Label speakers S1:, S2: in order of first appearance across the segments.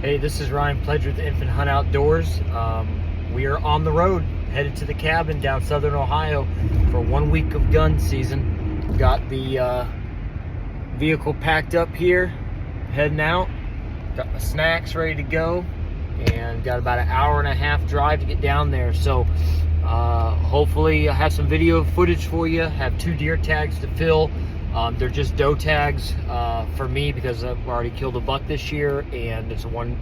S1: Hey, this is Ryan Pledge with Infant Hunt Outdoors. We are on the road, headed to the cabin down southern Ohio for 1 week of gun season. We've got the vehicle packed up here, heading out. Got my snacks ready to go, and got about an hour and a half drive to get down there. So hopefully I have some video footage for you. Have 2 deer tags to fill. They're just doe tags for me because I've already killed a buck this year, and it's a 1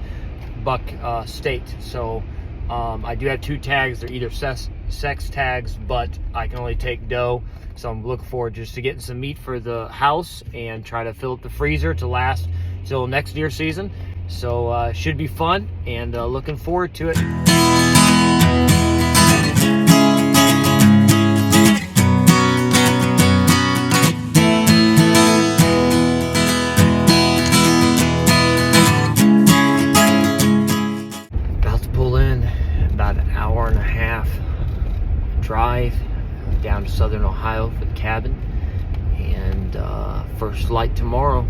S1: buck state. So I do have 2 tags. They're either sex tags, but I can only take doe. So I'm looking forward just to getting some meat for the house and try to fill up the freezer to last till next deer season. So should be fun, and looking forward to it. About an hour and a half drive down to southern Ohio for the cabin, and first light tomorrow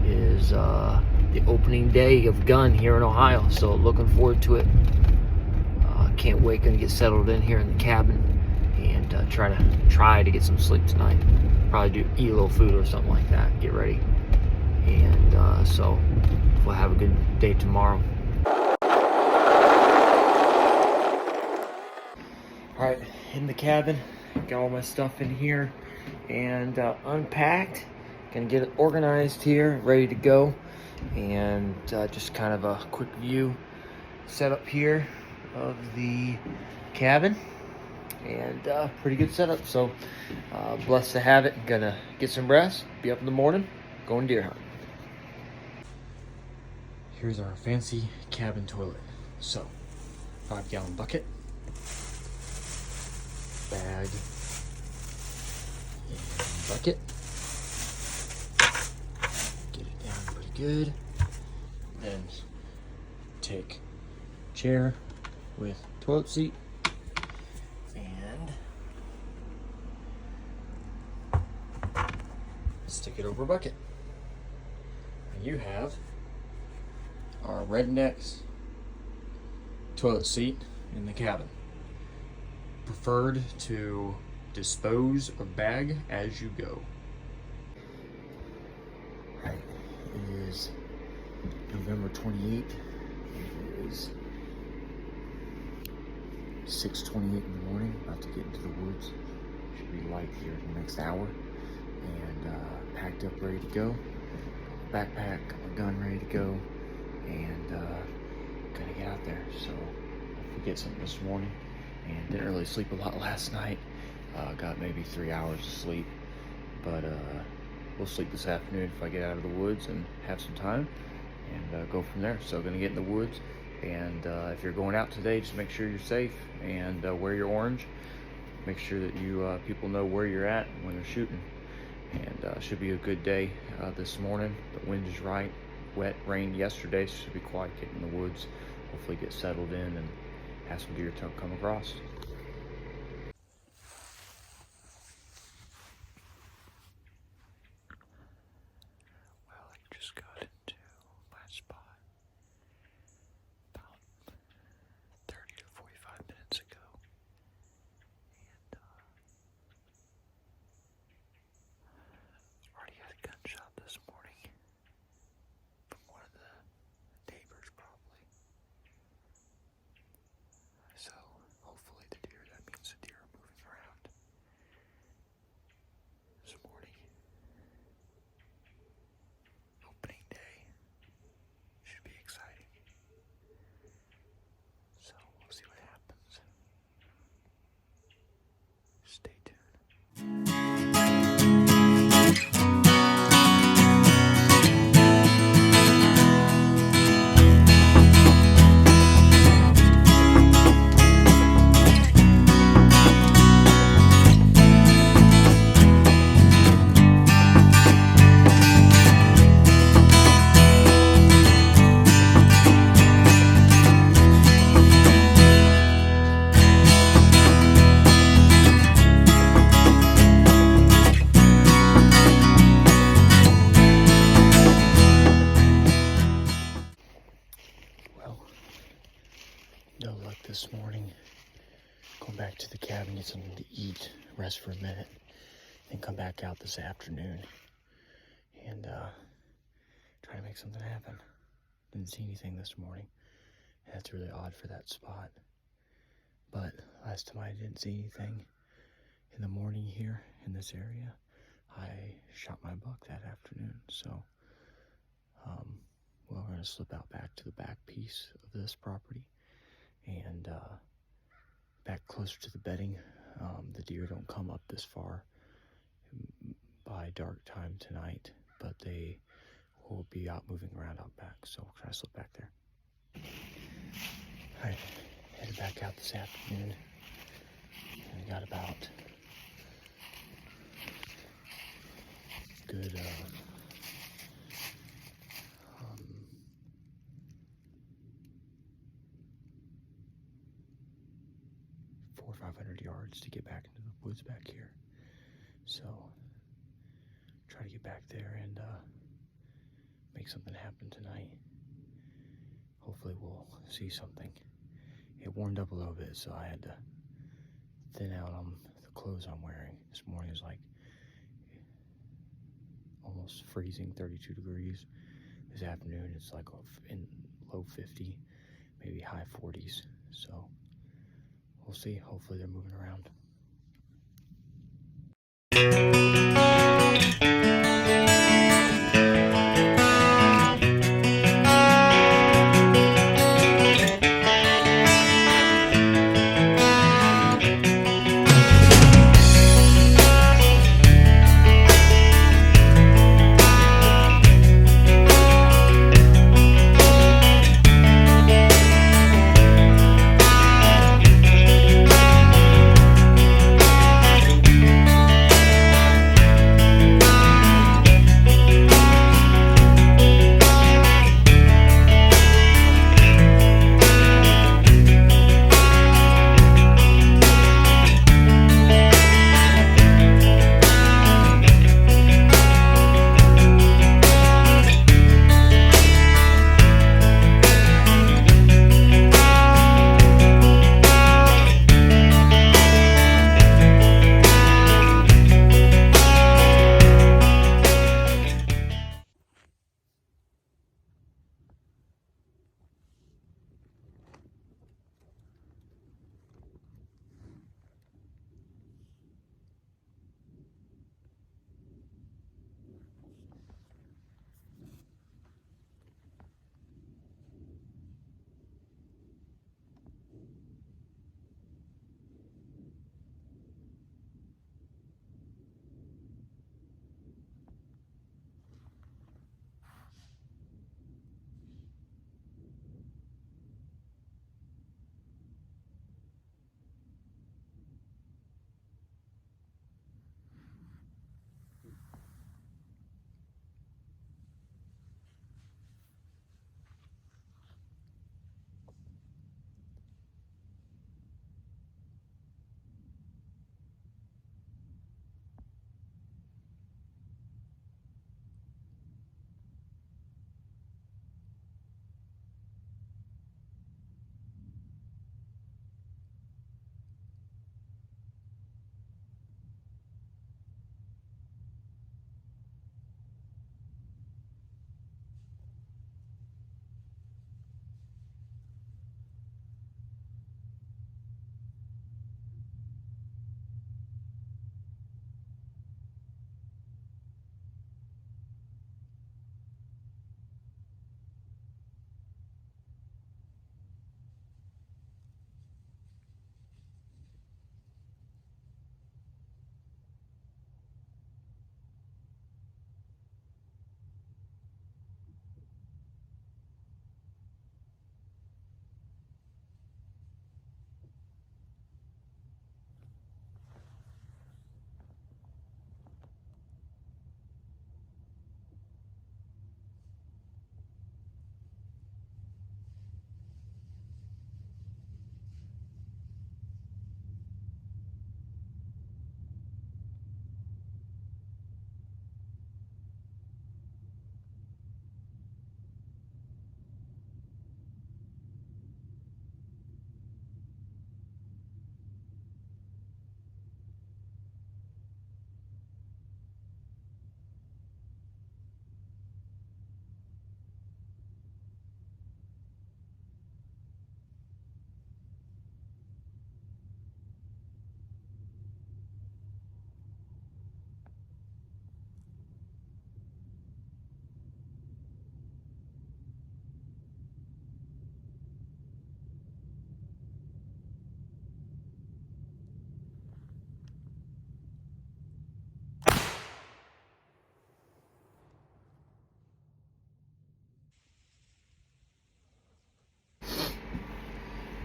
S1: is the opening day of gun here in Ohio, so looking forward to it. Can't wait. Gonna get settled in here in the cabin and try to get some sleep tonight. Probably eat a little food or something like that, get ready, and so we'll have a good day tomorrow. Alright, in the cabin, got all my stuff in here and unpacked. Gonna get it organized here, ready to go. And just kind of a quick view setup here of the cabin. And pretty good setup, so blessed to have it. Gonna get some rest, be up in the morning, going deer hunting. Here's our fancy cabin toilet. So, 5-gallon bucket. Bag and bucket. Get it down pretty good. Then take chair with toilet seat and stick it over a bucket. And you have our Rednecks toilet seat in the cabin. Preferred to dispose of bag as you go. Right, it is November 28th. It is 6:28 in the morning. About to get into the woods. Should be light here in the next hour. And packed up, ready to go. Backpack, got my gun ready to go, and gonna get out there. So hopefully get something this morning. And didn't really sleep a lot last night. Got maybe 3 hours of sleep, but we'll sleep this afternoon if I get out of the woods and have some time, and go from there. So gonna get in the woods, and if you're going out today, just make sure you're safe and wear your orange. Make sure that you people know where you're at when they're shooting, and should be a good day this morning. The wind is right. Wet, rained yesterday, so should be quiet getting in the woods. Hopefully get settled in and have some deer come across. Well, I just got into my spot about 30 to 45 minutes ago, and already had a gunshot this morning from one of the neighbors, probably. So hopefully No luck this morning. Going back to the cabin, get something to eat, rest for a minute, then come back out this afternoon and try to make something happen. Didn't see anything this morning. That's really odd for that spot. But last time I didn't see anything in the morning here in this area, I shot my buck that afternoon. So, we're going to slip out back to the back piece of this property and back closer to the bedding. The deer don't come up this far by dark time tonight, but they will be out moving around out back. So we'll try to slip back there. All right, headed back out this afternoon. And we got about good 400 or 500 yards to get back into the woods back here. So try to get back there and make something happen tonight. Hopefully we'll see something. It warmed up a little bit, so I had to thin out on the clothes I'm wearing. This morning is like almost freezing, 32 degrees. This afternoon it's like in low 50, maybe high 40s. So we'll see. Hopefully they're moving around.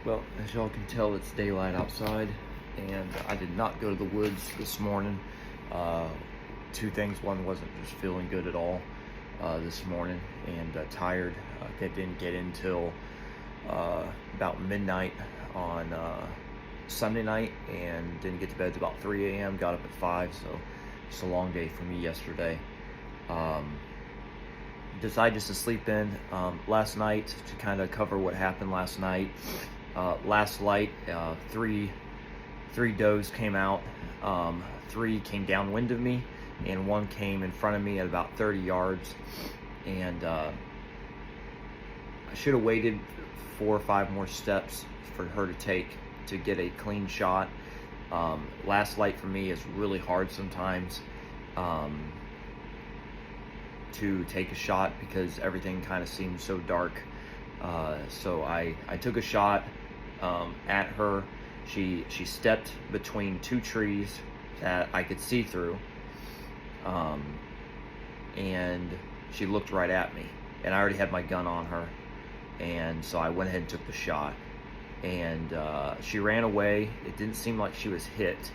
S2: Well, as y'all can tell, it's daylight outside, and I did not go to the woods this morning. Uh, Two things. One, wasn't just feeling good at all this morning, and tired. I didn't get in till about midnight on Sunday night, and didn't get to bed till about 3 a.m. Got up at 5, so it's a long day for me yesterday. Decided just to sleep in last night to kind of cover what happened last night. Last light, three does came out. Three came downwind of me, and one came in front of me at about 30 yards. And I should have waited 4 or 5 more steps for her to take to get a clean shot. Last light for me is really hard sometimes to take a shot because everything kind of seems so dark. So I took a shot at her. She stepped between 2 trees that I could see through, and she looked right at me, and I already had my gun on her, and so I went ahead and took the shot, and she ran away. It didn't seem like she was hit,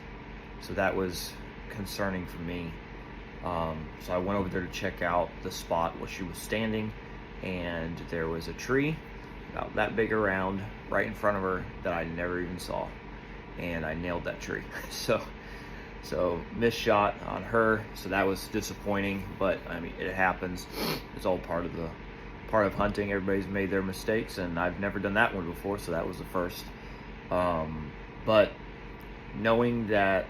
S2: so that was concerning for me. So I went over there to check out the spot where she was standing, and there was a tree about that big around right in front of her that I never even saw, and I nailed that tree. So missed shot on her, so that was disappointing, but I mean, it happens. It's all part of hunting. Everybody's made their mistakes, and I've never done that one before, so that was the first. But knowing that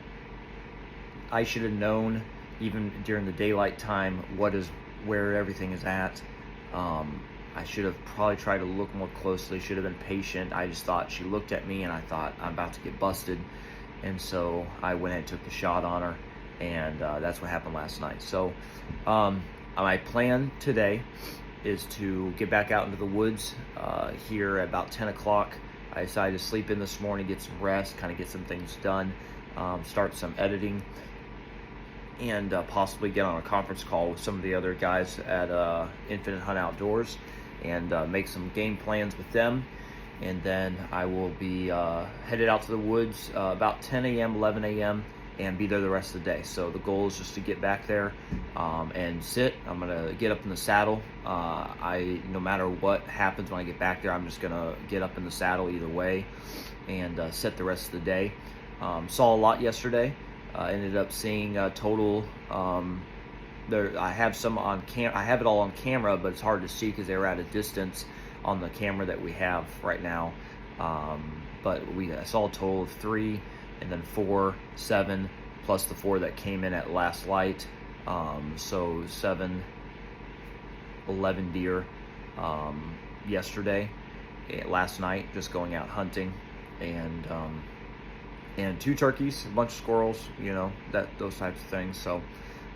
S2: I should have known even during the daylight time where everything is at. I should have probably tried to look more closely, should have been patient. I just thought she looked at me and I thought I'm about to get busted. And so I went ahead and took the shot on her, and that's what happened last night. So my plan today is to get back out into the woods here at about 10 o'clock. I decided to sleep in this morning, get some rest, kind of get some things done, start some editing, and possibly get on a conference call with some of the other guys at Infinite Hunt Outdoors and make some game plans with them. And then I will be headed out to the woods about 10 a.m., 11 a.m., and be there the rest of the day. So the goal is just to get back there and sit. I'm gonna get up in the saddle. No matter what happens when I get back there, I'm just gonna get up in the saddle either way and sit the rest of the day. Saw a lot yesterday. Ended up seeing a total. I have some on I have it all on camera, but it's hard to see because they were at a distance on the camera that we have right now. But I saw a total of 3, and then 4, 7, plus the 4 that came in at last light. So 7, 11 deer yesterday, last night, just going out hunting, and 2 turkeys, a bunch of squirrels, those types of things. So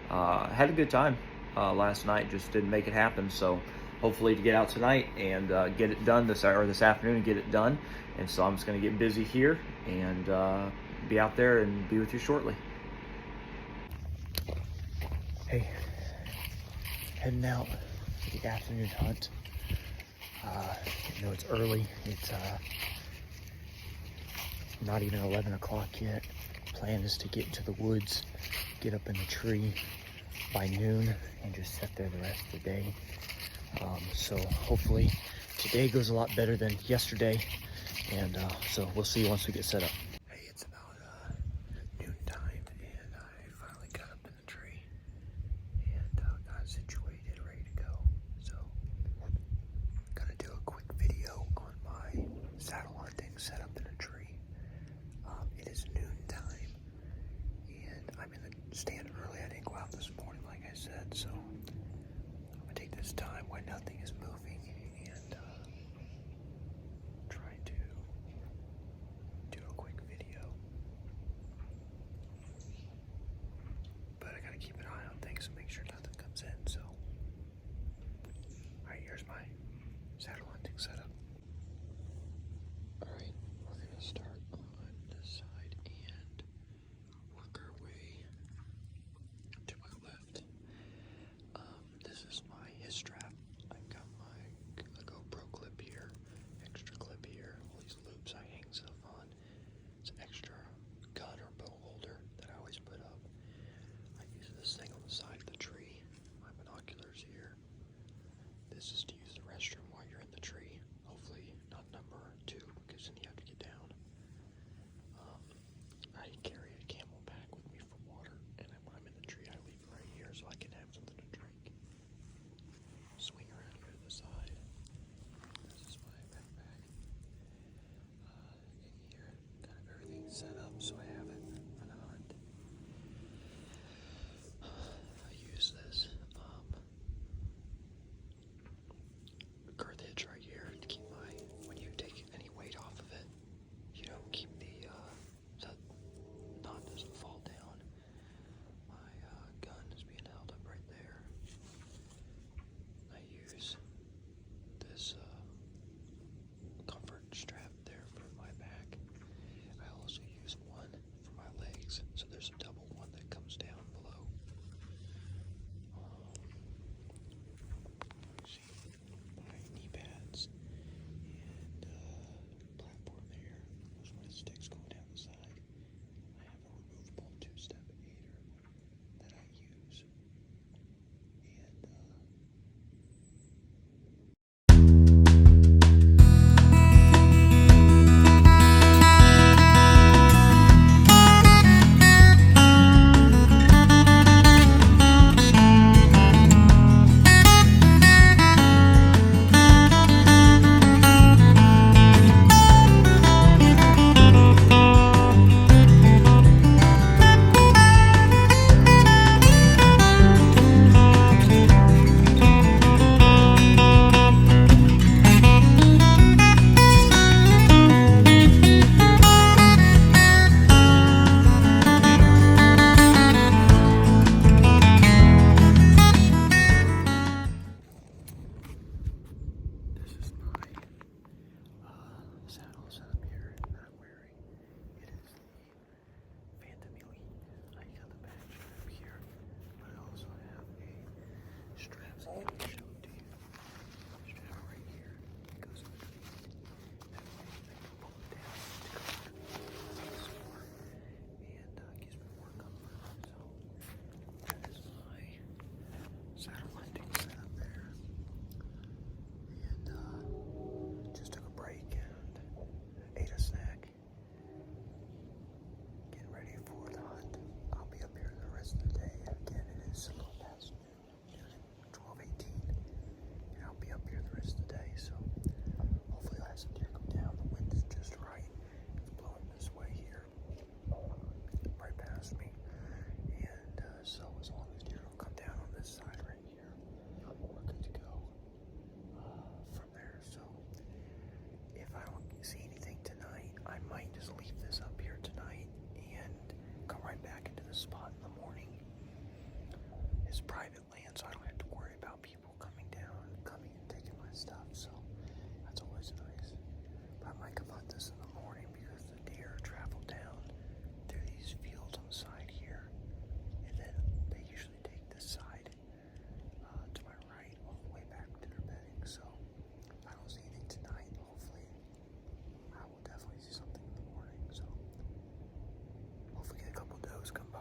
S2: had a good time last night, just didn't make it happen. So hopefully to get out tonight and get it done this afternoon and get it done. And so I'm just going to get busy here and be out there and be with you shortly.
S1: Hey, heading out for the afternoon hunt. It's early. It's not even 11 o'clock yet. Plan is to get into the woods, get up in the tree by noon, and just sit there the rest of the day. So hopefully today goes a lot better than yesterday, and so we'll see once we get set up. Hey, it's about noon time, and I finally got up in the tree and got situated, ready to go. So I'm gonna do a quick video on my saddle hunting setup in a tree. It is noon time, and I'm in the stand early. I didn't go out this morning, like I said, so I'm gonna take this time when nothing is moving and try to do a quick video. But I gotta keep an eye on things and make sure nothing comes in. So, alright, here's my saddle hunting setup. Alright, we're gonna start on this side and work our way to my left. This is my his strap. I've got
S3: if I don't see anything tonight, I might just leave this up here tonight and come right back into the spot in the morning. It's private land, so I don't have to worry about people coming and taking my stuff, so that's always nice. But I might come hunt this in the morning because the deer travel down through these fields on the side here, and then they usually take this side to my right all the way back to their bedding. So if I don't see anything tonight, hopefully I will definitely see something in the morning. So hopefully get a couple does come by.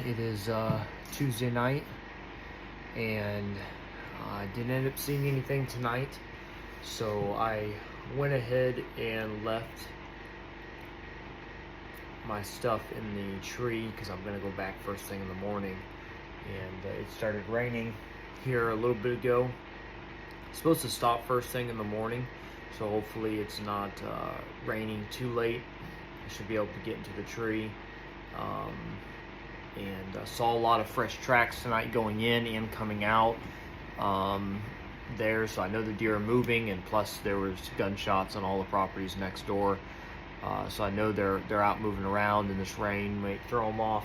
S1: It is Tuesday night, and I didn't end up seeing anything tonight, so I went ahead and left my stuff in the tree because I'm going to go back first thing in the morning. And it started raining here a little bit ago. It's supposed to stop first thing in the morning, so hopefully it's not raining too late. I should be able to get into the tree. And saw a lot of fresh tracks tonight going in and coming out there, so I know the deer are moving, and plus there was gunshots on all the properties next door, so I know they're out moving around, and this rain might throw them off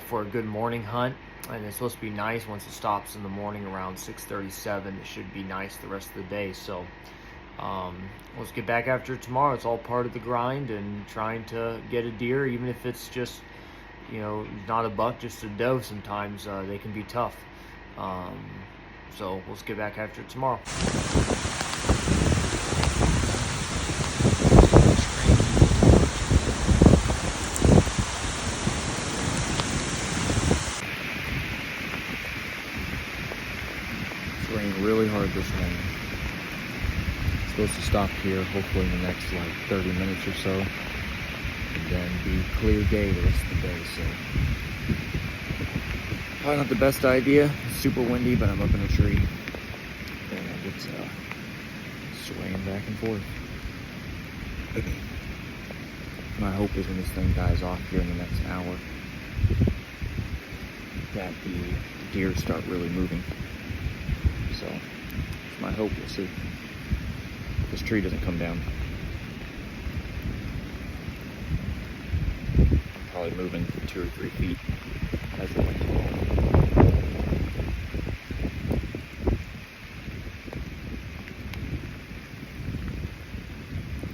S1: for a good morning hunt. And it's supposed to be nice once it stops in the morning around 6:37. It should be nice the rest of the day. So let's get back after it tomorrow. It's all part of the grind and trying to get a deer, even if it's just, you know, not a buck, just a doe. Sometimes they can be tough. So let's get back after it tomorrow. It's raining really hard this morning. It's supposed to stop here hopefully in the next like 30 minutes or so, and then be clear day the rest of the day. So probably not the best idea. It's super windy, but I'm up in a tree and it's swaying back and forth. My hope is when this thing dies off here in the next hour that the deer start really moving. So it's my hope. We'll see. This tree doesn't come down. Probably moving 2 or 3 feet as the wind's blowing.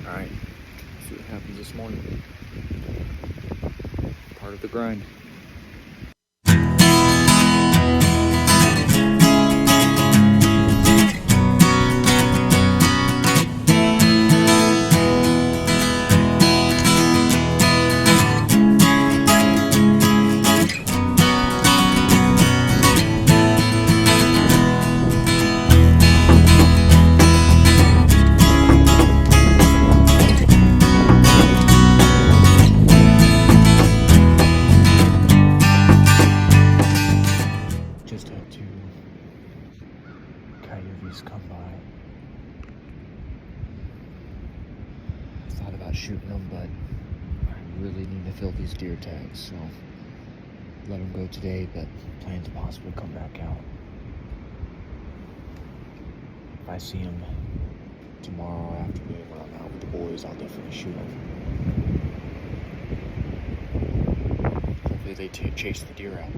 S1: Alright, see what happens this morning. Part of the grind.
S3: deer tags, so let him go today, but plan to possibly come back out. If I see him tomorrow afternoon when I'm out with the boys, I'll definitely shoot him. Hopefully they chase the deer out.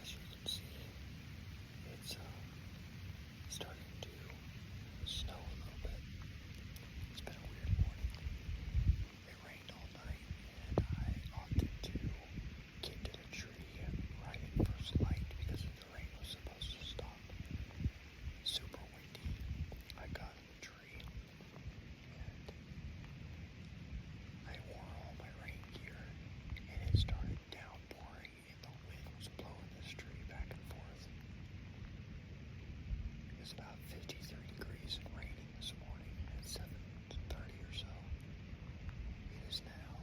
S3: As you can see, it's starting to snow a little bit. It's been a weird morning. It rained all night, and I opted to get to the tree right at first light because the rain was supposed to stop. Super windy. I got in the tree, and I wore all my rain gear, and it started downpouring, and the wind was blowing this tree back and forth. It was about 53 degrees and raining this morning at 7:30 or so. It is now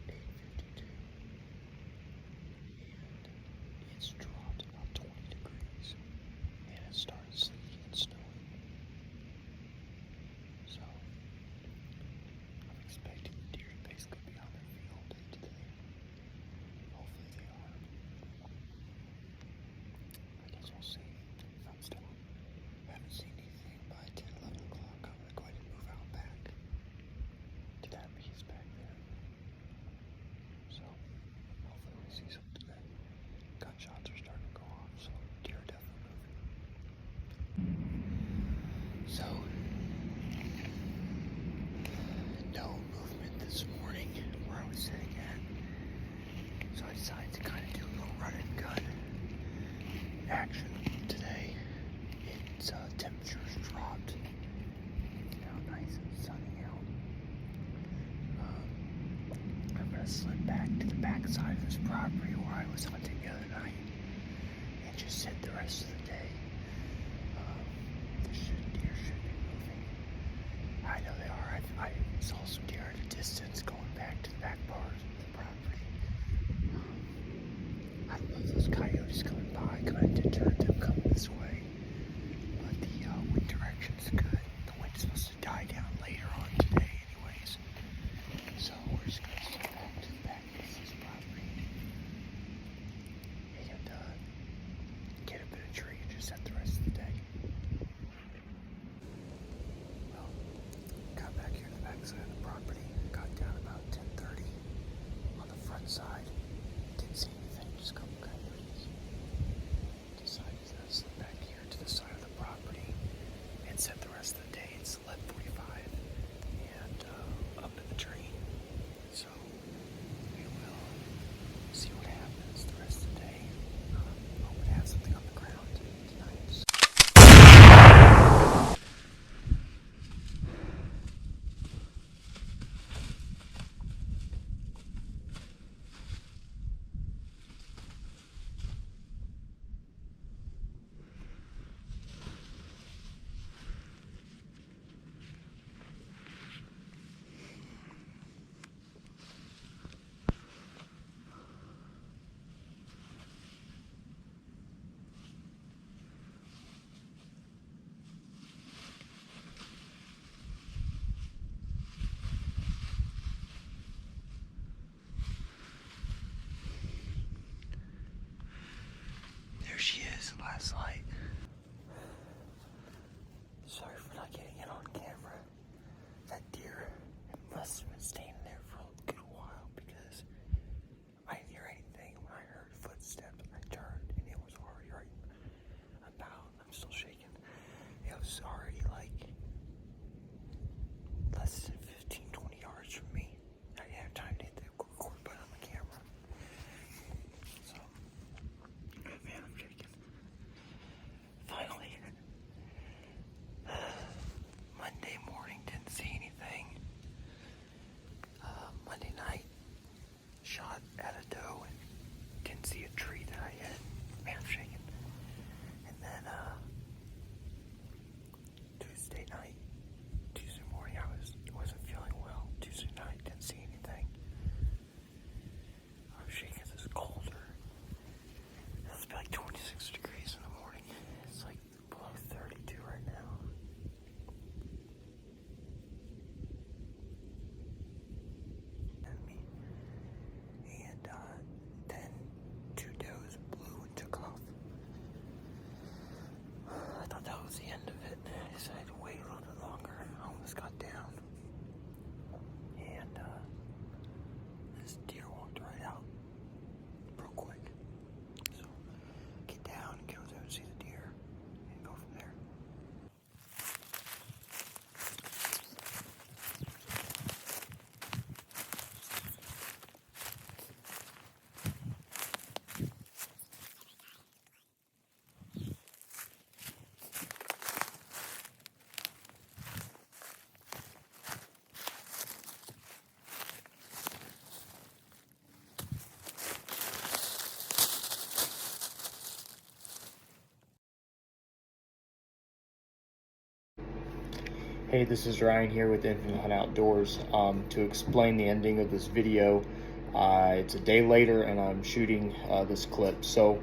S3: 8:52, and it's dropped about 20 degrees, and it started sleeting and snowing. So I'm expecting the deer to basically be on their feet all day today. Hopefully they are. I guess we'll see. If I'm still haven't seen anything by 10, 11 o'clock, I'm going to go ahead and move out back to that piece back there. So hopefully we see something today. Gunshots are starting to go off, so deer are definitely moving. So no movement this morning where I was sitting at. So I decided to kind of do a little run and gun action today. It's temperatures dropped. Now nice and sunny out. I'm gonna slip back to the back side of this property where I was hunting the other night and just sit the rest of the day. The deer should be moving. I know they are. I saw some deer at a distance going back to the back part of the property. I love those coyotes coming by, kind of deter them coming this way. But the wind direction's good. The wind's supposed to die down later on today anyways. So we're just going to step back to the back of this property and get up in a tree and just set the rest of the day. Well, got back here to the back side of the property. Got down about 10:30 on the front side. Didn't see anything, just a couple coyotes. Decided to slip back here to the side of the property and set the rest of the day. It's 11:45 and up in the tree. So we will see what happens the rest of the day. Hope to have something on the ground tonight. There she is, last light. Sorry for not getting it on camera. That deer must have been standing there for a good while because I didn't hear anything. When I heard footsteps, I turned and it was already right about. I'm still shaking. It was already like less than 15, 20 yards from me. I didn't have time to hit the record button on the camera. So, man, I'm shaking.
S1: Hey, this is Ryan here with Infinite Hunt Outdoors. To explain the ending of this video, it's a day later and I'm shooting this clip. So,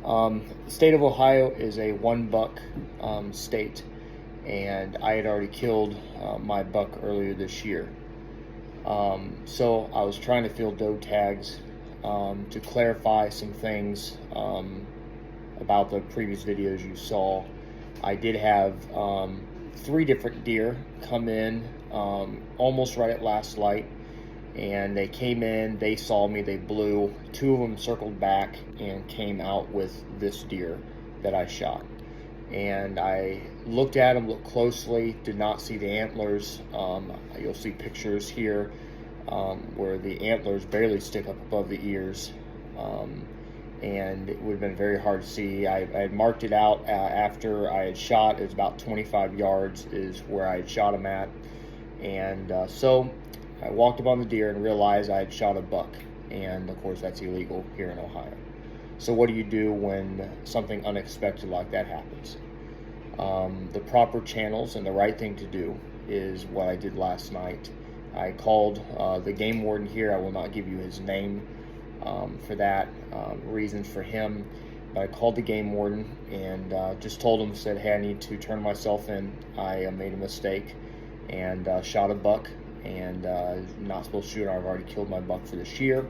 S1: the state of Ohio is a one buck state, and I had already killed my buck earlier this year. So I was trying to field doe tags to clarify some things about the previous videos you saw. I did have 3 different deer come in almost right at last light, and they came in, they saw me, they blew. 2 of them circled back and came out with this deer that I shot. And I looked at him, looked closely, did not see the antlers. You'll see pictures here where the antlers barely stick up above the ears. And it would have been very hard to see. I had marked it out after I had shot. It was about 25 yards is where I had shot him at. And so I walked up on the deer and realized I had shot a buck. And of course that's illegal here in Ohio. So what do you do when something unexpected like that happens? The proper channels and the right thing to do is what I did last night. I called the game warden here. I will not give you his name for that, reasons for him. But I called the game warden and just told him, said, hey, I need to turn myself in. I made a mistake and shot a buck, and not supposed to shoot. I've already killed my buck for this year.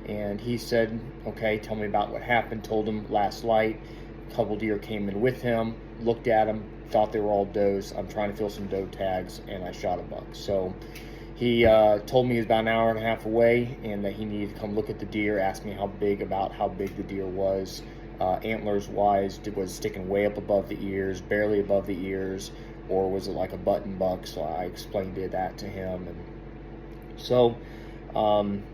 S1: And he said, okay, tell me about what happened. Told him last light, a couple deer came in with him, looked at him, thought they were all does. I'm trying to fill some doe tags, and I shot a buck. So he told me he was about an hour and a half away, and that he needed to come look at the deer, ask me how big the deer was. Antlers wise, was it sticking way up above the ears, barely above the ears, or was it like a button buck? So I explained that to him. And so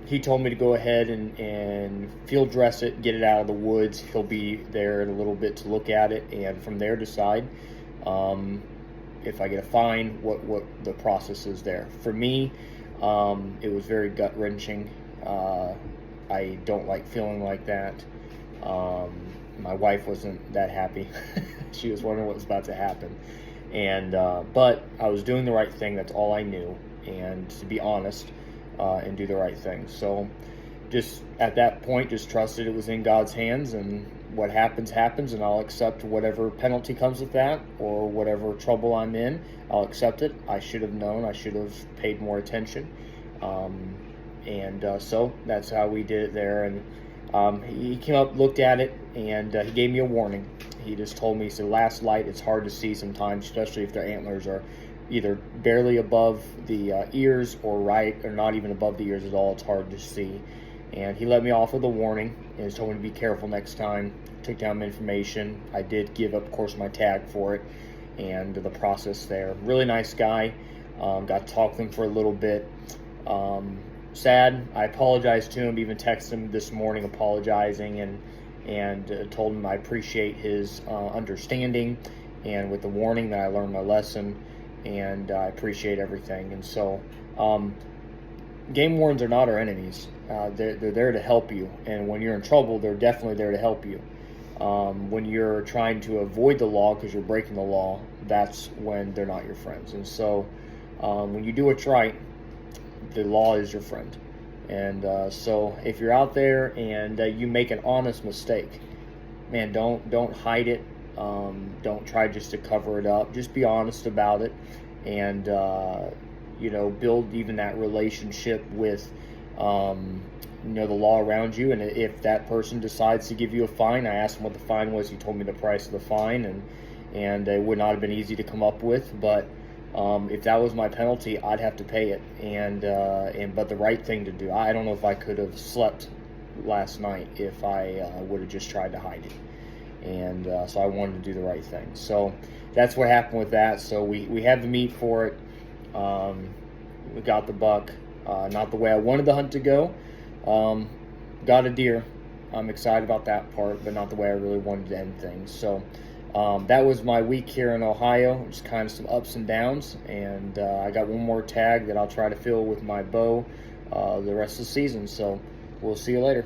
S1: he told me to go ahead and field dress it, get it out of the woods. He'll be there in a little bit to look at it, and from there decide if I get a fine, what the process is there. For me, it was very gut-wrenching. I don't like feeling like that. My wife wasn't that happy. She was wondering what was about to happen. And but I was doing the right thing. That's all I knew. And to be honest, and do the right thing. So just at that point, just trusted it was in God's hands, and what happens, happens, and I'll accept whatever penalty comes with that, or whatever trouble I'm in, I'll accept it. I should have known, I should have paid more attention. So that's how we did it there. And he came up, looked at it, and he gave me a warning. He just told me, he said, last light, it's hard to see sometimes, especially if their antlers are either barely above the ears or right, or not even above the ears at all. It's hard to see. And he let me off with a warning and told me to be careful next time. Took down my information. I did give up, of course, my tag for it and the process there. Really nice guy. Got to talk to him for a little bit. Sad. I apologized to him, even texted him this morning apologizing, and told him I appreciate his understanding, and with the warning that I learned my lesson, and I appreciate everything. And so game wardens are not our enemies. They're there to help you, and when you're in trouble, they're definitely there to help you. When you're trying to avoid the law because you're breaking the law, that's when they're not your friends. And so when you do what's right, the law is your friend. And so if you're out there and you make an honest mistake, man, don't hide it. Don't try just to cover it up. Just be honest about it, and build even that relationship with the law around you. And if that person decides to give you a fine, I asked him what the fine was. He told me the price of the fine, and it would not have been easy to come up with, but if that was my penalty, I'd have to pay it. But the right thing to do. I don't know if I could have slept last night if I would have just tried to hide it. And so I wanted to do the right thing. So that's what happened with that. So we had the meat for it. We got the buck. Not the way I wanted the hunt to go. Got a deer. I'm excited about that part, but not the way I really wanted to end things. So that was my week here in Ohio. Just kind of some ups and downs. And I got one more tag that I'll try to fill with my bow the rest of the season. So we'll see you later.